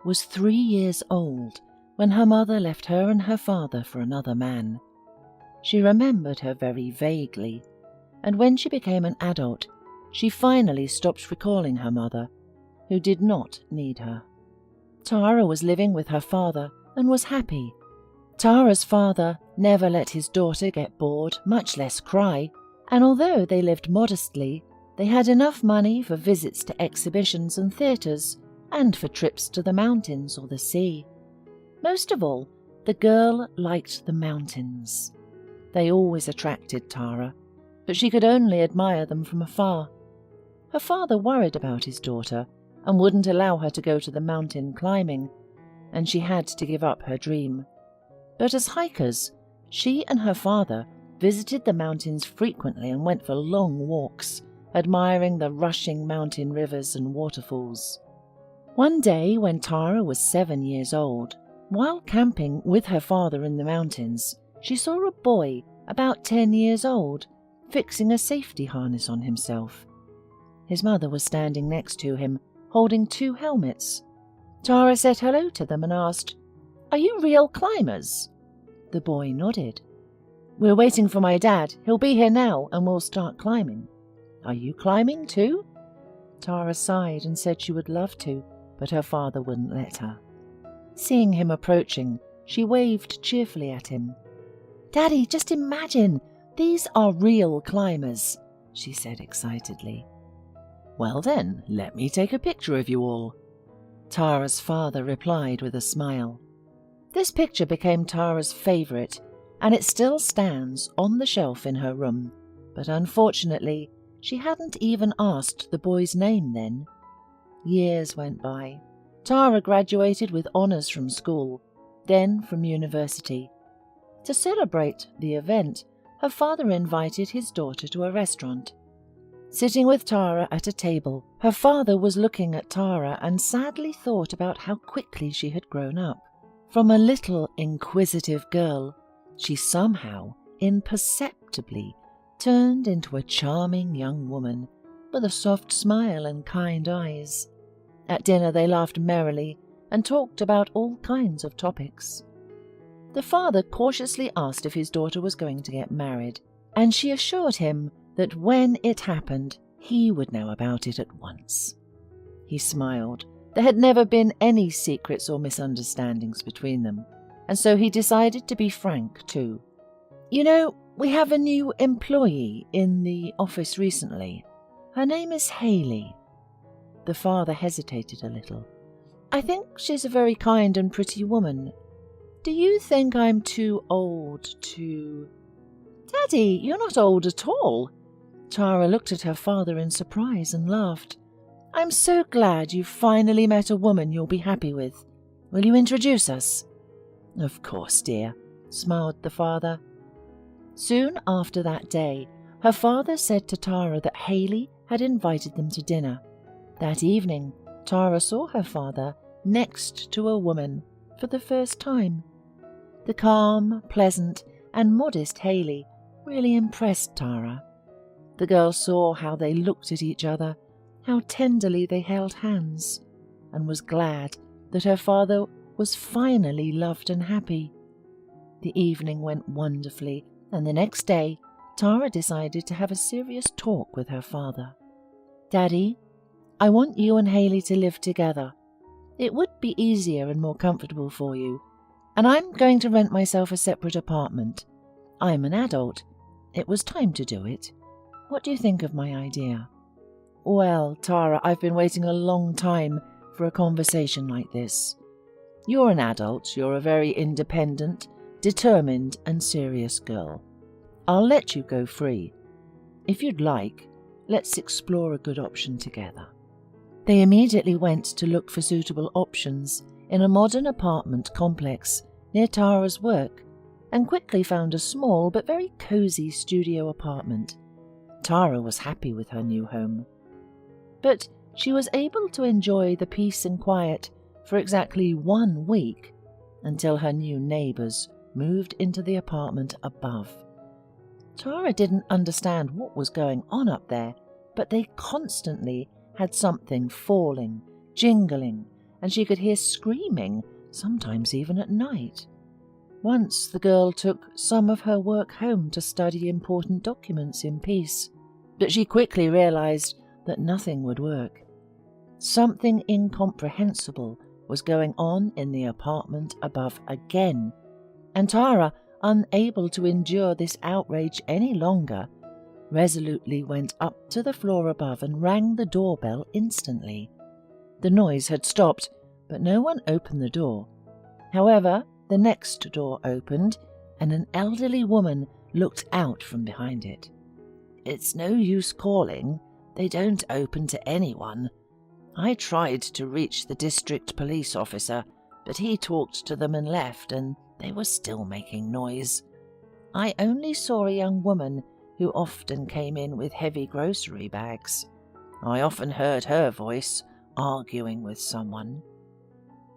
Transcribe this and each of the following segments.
was 3 years old when her mother left her and her father for another man. She remembered her very vaguely, and when she became an adult, she finally stopped recalling her mother, who did not need her. Tara was living with her father and was happy. Tara's father never let his daughter get bored, much less cry, and although they lived modestly, they had enough money for visits to exhibitions and theatres, and for trips to the mountains or the sea. Most of all, the girl liked the mountains. They always attracted Tara, but she could only admire them from afar. Her father worried about his daughter and wouldn't allow her to go to the mountain climbing, and she had to give up her dream. But as hikers, she and her father visited the mountains frequently and went for long walks, admiring the rushing mountain rivers and waterfalls. One day when Tara was 7 years old, while camping with her father in the mountains, she saw a boy about 10 years old fixing a safety harness on himself. His mother was standing next to him, holding 2 helmets. Tara said hello to them and asked, "Are you real climbers?" The boy nodded. "We're waiting for my dad. He'll be here now and we'll start climbing." "Are you climbing too?" Tara sighed and said she would love to, but her father wouldn't let her. Seeing him approaching, she waved cheerfully at him. "Daddy, just imagine! These are real climbers," she said excitedly. "Well then, let me take a picture of you all," Tara's father replied with a smile. This picture became Tara's favourite, and it still stands on the shelf in her room, but unfortunately, she hadn't even asked the boy's name then. Years went by. Tara graduated with honours from school, then from university. To celebrate the event, her father invited his daughter to a restaurant. Sitting with Tara at a table, her father was looking at Tara and sadly thought about how quickly she had grown up. From a little inquisitive girl, she somehow, imperceptibly, turned into a charming young woman with a soft smile and kind eyes. At dinner they laughed merrily and talked about all kinds of topics. The father cautiously asked if his daughter was going to get married, and she assured him that when it happened, he would know about it at once. He smiled. There had never been any secrets or misunderstandings between them, and so he decided to be frank too. "You know, we have a new employee in the office recently. Her name is Hayley." The father hesitated a little. "I think she's a very kind and pretty woman. Do you think I'm too old to—" "Daddy, you're not old at all." Tara looked at her father in surprise and laughed. "I'm so glad you've finally met a woman you'll be happy with. Will you introduce us?" "Of course, dear," smiled the father. Soon after that day, her father said to Tara that Hayley had invited them to dinner. That evening, Tara saw her father next to a woman for the first time. The calm, pleasant, and modest Hayley really impressed Tara. The girl saw how they looked at each other, how tenderly they held hands, and was glad that her father was finally loved and happy. The evening went wonderfully, and the next day, Tara decided to have a serious talk with her father. "Daddy, I want you and Hayley to live together. It would be easier and more comfortable for you, and I'm going to rent myself a separate apartment. I'm an adult. It was time to do it. What do you think of my idea?" "Well, Tara, I've been waiting a long time for a conversation like this. You're an adult, you're a very independent, determined and serious girl. I'll let you go free. If you'd like, let's explore a good option together." They immediately went to look for suitable options in a modern apartment complex near Tara's work, and quickly found a small but very cosy studio apartment. Tara was happy with her new home. But she was able to enjoy the peace and quiet for exactly 1 week, until her new neighbours moved into the apartment above. Tara didn't understand what was going on up there, but they constantly had something falling, jingling, and she could hear screaming, sometimes even at night. Once the girl took some of her work home to study important documents in peace, but she quickly realized that nothing would work. Something incomprehensible was going on in the apartment above again, and Tara, unable to endure this outrage any longer, resolutely went up to the floor above and rang the doorbell instantly. The noise had stopped, but no one opened the door. However, the next door opened, and an elderly woman looked out from behind it. "It's no use calling. They don't open to anyone. I tried to reach the district police officer, but he talked to them and left, and they were still making noise. I only saw a young woman who often came in with heavy grocery bags. I often heard her voice, arguing with someone."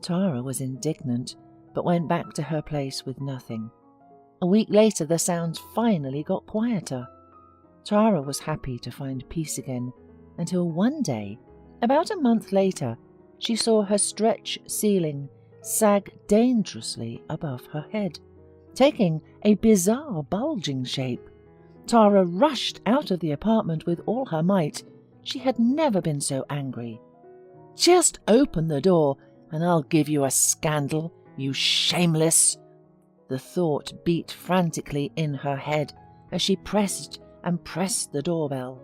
Tara was indignant, but went back to her place with nothing. A week later, the sounds finally got quieter. Tara was happy to find peace again, until one day, about a month later, she saw her stretch ceiling sag dangerously above her head, taking a bizarre bulging shape. Tara rushed out of the apartment with all her might. She had never been so angry. "Just open the door, and I'll give you a scandal, you shameless!" The thought beat frantically in her head as she pressed and pressed the doorbell.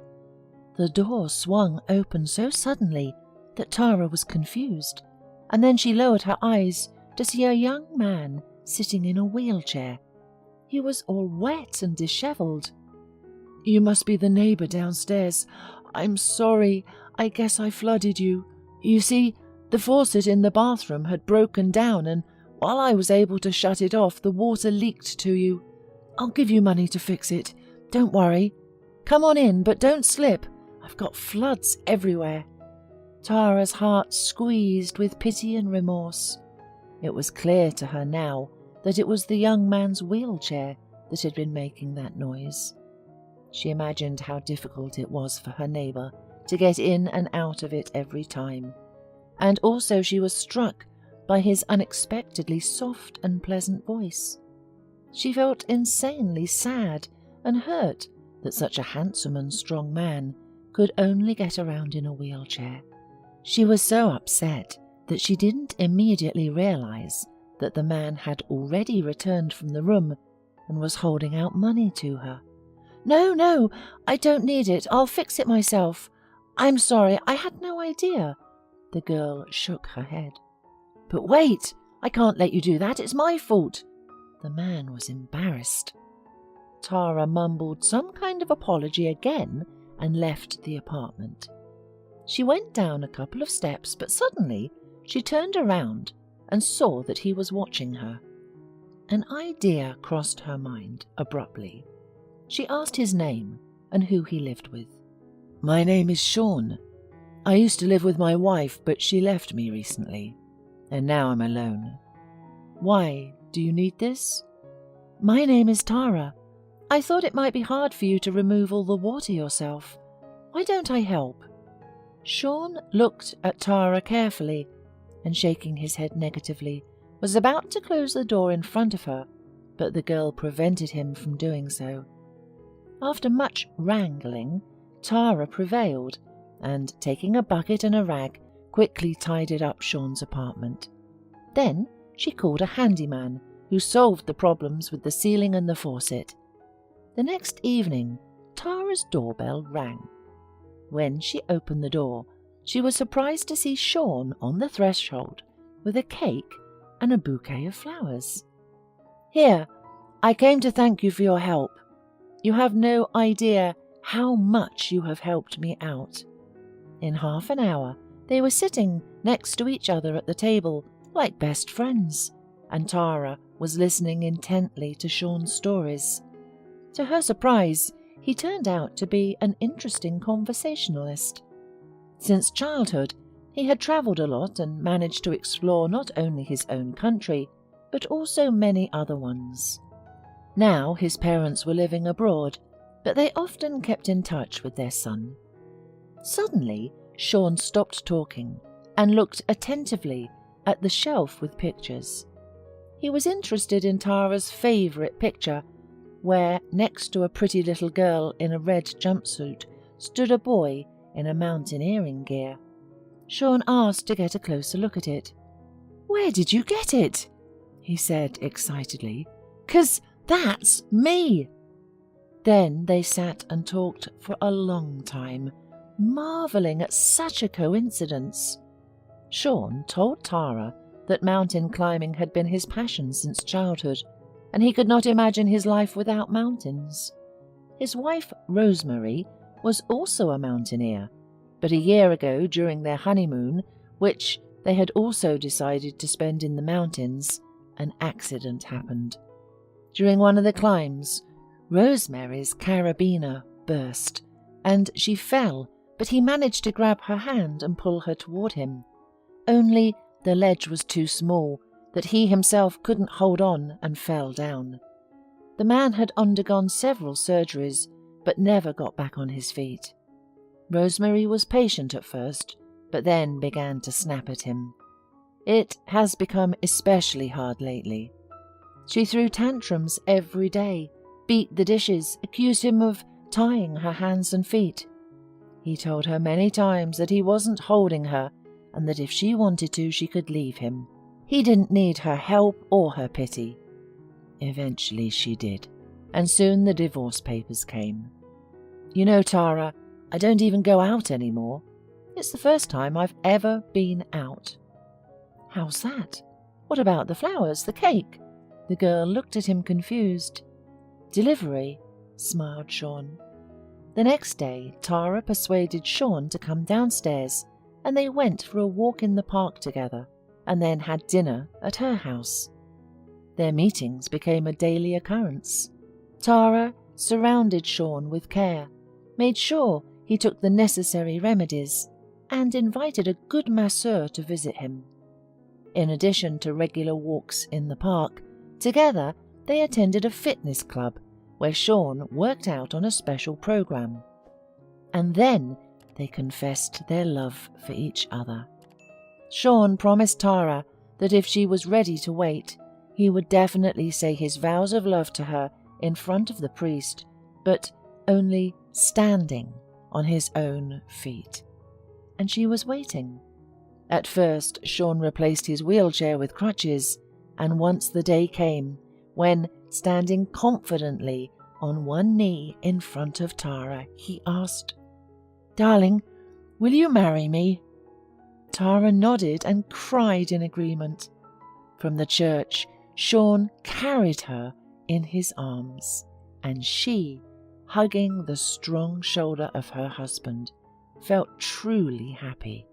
The door swung open so suddenly that Tara was confused, and then she lowered her eyes to see a young man sitting in a wheelchair. He was all wet and dishevelled. "You must be the neighbour downstairs. I'm sorry, I guess I flooded you. You see, the faucet in the bathroom had broken down, and while I was able to shut it off, the water leaked to you. I'll give you money to fix it. Don't worry. Come on in, but don't slip. I've got floods everywhere." Tara's heart squeezed with pity and remorse. It was clear to her now that it was the young man's wheelchair that had been making that noise. She imagined how difficult it was for her neighbour to get in and out of it every time, and also she was struck by his unexpectedly soft and pleasant voice. She felt insanely sad and hurt that such a handsome and strong man could only get around in a wheelchair. She was so upset that she didn't immediately realize that the man had already returned from the room and was holding out money to her. No, I don't need it. I'll fix it myself. I'm sorry, I had no idea." The girl shook her head. "But wait, I can't let you do that. It's my fault." The man was embarrassed. Tara mumbled some kind of apology again and left the apartment. She went down a couple of steps, but suddenly she turned around and saw that he was watching her. An idea crossed her mind abruptly. She asked his name and who he lived with. "My name is Sean. I used to live with my wife, but she left me recently, and now I'm alone. Why, do you need this?" "My name is Tara. I thought it might be hard for you to remove all the water yourself. Why don't I help?" Sean looked at Tara carefully and, shaking his head negatively, was about to close the door in front of her, but the girl prevented him from doing so. After much wrangling, Tara prevailed, and, taking a bucket and a rag, quickly tidied up Sean's apartment. Then she called a handyman, who solved the problems with the ceiling and the faucet. The next evening, Tara's doorbell rang. When she opened the door, she was surprised to see Sean on the threshold with a cake and a bouquet of flowers. "Here, I came to thank you for your help. You have no idea how much you have helped me out." In half an hour, they were sitting next to each other at the table, like best friends, and Tara was listening intently to Sean's stories. To her surprise, he turned out to be an interesting conversationalist. Since childhood, he had travelled a lot and managed to explore not only his own country, but also many other ones. Now his parents were living abroad, but they often kept in touch with their son. Suddenly, Sean stopped talking and looked attentively at the shelf with pictures. He was interested in Tara's favourite picture, where, next to a pretty little girl in a red jumpsuit, stood a boy in a mountaineering gear. Sean asked to get a closer look at it. "Where did you get it?" he said excitedly. "'Cause that's me." Then they sat and talked for a long time, marvelling at such a coincidence. Sean told Tara that mountain climbing had been his passion since childhood, and he could not imagine his life without mountains. His wife, Rosemary, was also a mountaineer, but a year ago, during their honeymoon, which they had also decided to spend in the mountains, an accident happened. During one of the climbs, Rosemary's carabiner burst, and she fell, but he managed to grab her hand and pull her toward him. Only the ledge was too small that he himself couldn't hold on and fell down. The man had undergone several surgeries, but never got back on his feet. Rosemary was patient at first, but then began to snap at him. It has become especially hard lately. She threw tantrums every day, beat the dishes, accused him of tying her hands and feet. He told her many times that he wasn't holding her, and that if she wanted to, she could leave him. He didn't need her help or her pity. Eventually she did, and soon the divorce papers came. "You know, Tara, I don't even go out anymore. It's the first time I've ever been out." "How's that? What about the flowers, the cake?" The girl looked at him confused. "Delivery," smiled Sean. The next day, Tara persuaded Sean to come downstairs, and they went for a walk in the park together, and then had dinner at her house. Their meetings became a daily occurrence. Tara surrounded Sean with care, made sure he took the necessary remedies, and invited a good masseur to visit him. In addition to regular walks in the park, together they attended a fitness club where Sean worked out on a special program. And then they confessed their love for each other. Sean promised Tara that if she was ready to wait, he would definitely say his vows of love to her in front of the priest, but only standing on his own feet. And she was waiting. At first, Sean replaced his wheelchair with crutches, and once the day came when, standing confidently on one knee in front of Tara, he asked, "Darling, will you marry me?" Tara nodded and cried in agreement. From the church, Sean carried her in his arms, and she, hugging the strong shoulder of her husband, felt truly happy.